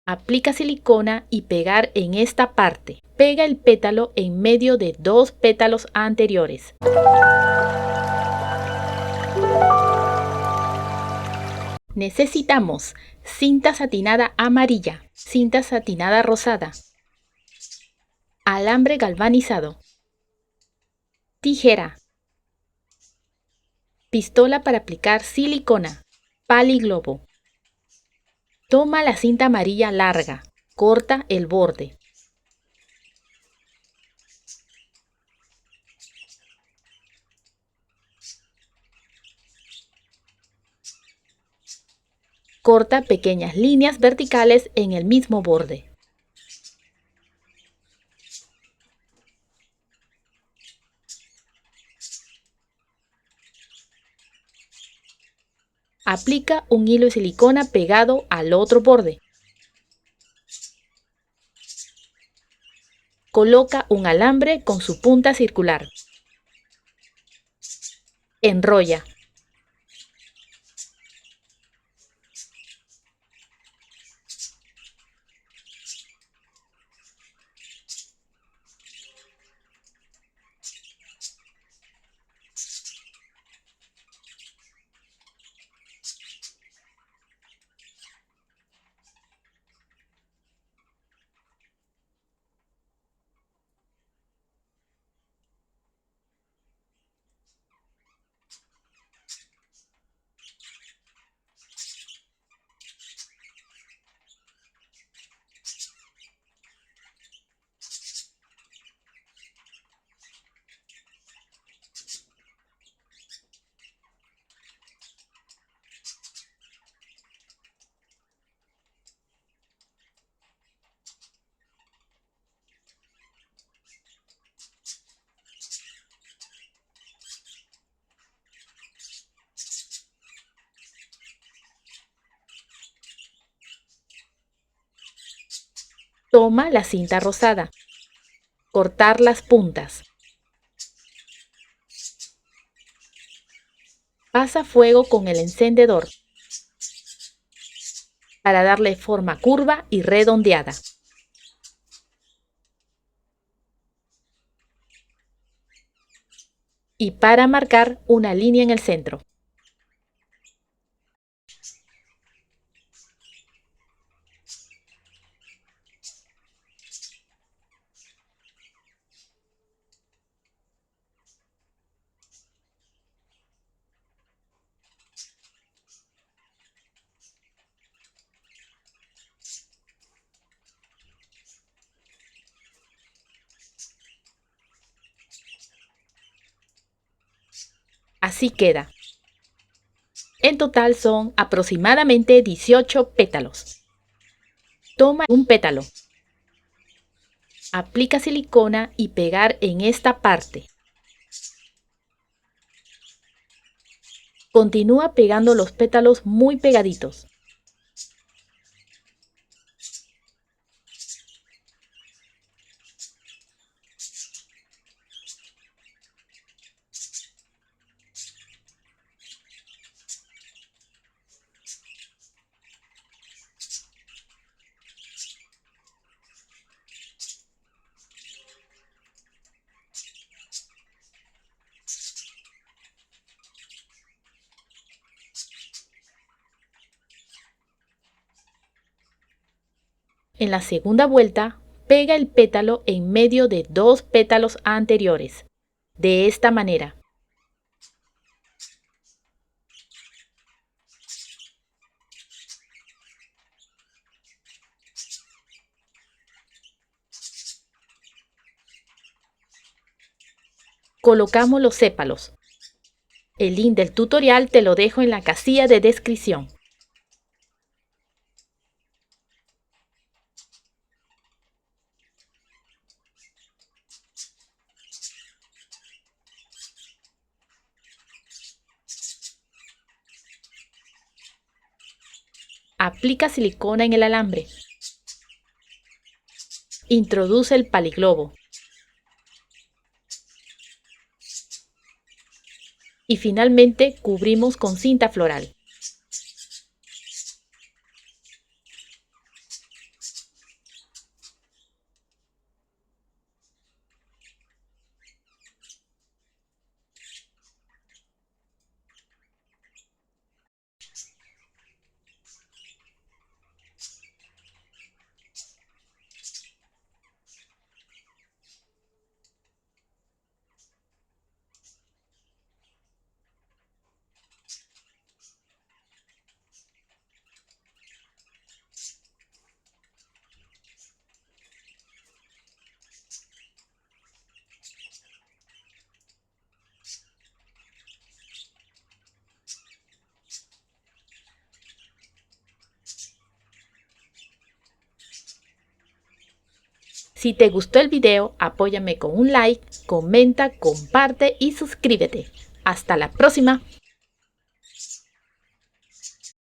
Aplica silicona y pegar en esta parte. Pega el pétalo en medio de dos pétalos anteriores. Necesitamos cinta satinada amarilla, cinta satinada rosada, alambre galvanizado, tijera, pistola para aplicar silicona, paliglobo. Toma la cinta amarilla larga, corta el borde. Corta pequeñas líneas verticales en el mismo borde. Aplica un hilo de silicona pegado al otro borde. Coloca un alambre con su punta circular. Enrolla. Toma la cinta rosada. Cortar las puntas. Pasa fuego con el encendedor para darle forma curva y redondeada. Y para marcar una línea en el centro. Así queda. En total son aproximadamente 18 pétalos. Toma un pétalo. Aplica silicona y pegar en esta parte. Continúa pegando los pétalos muy pegaditos. En la segunda vuelta, pega el pétalo en medio de dos pétalos anteriores, de esta manera. Colocamos los sépalos. El link del tutorial te lo dejo en la casilla de descripción. Aplica silicona en el alambre. Introduce el paliglobo. Y finalmente cubrimos con cinta floral. Si te gustó el video, apóyame con un like, comenta, comparte y suscríbete. Hasta la próxima.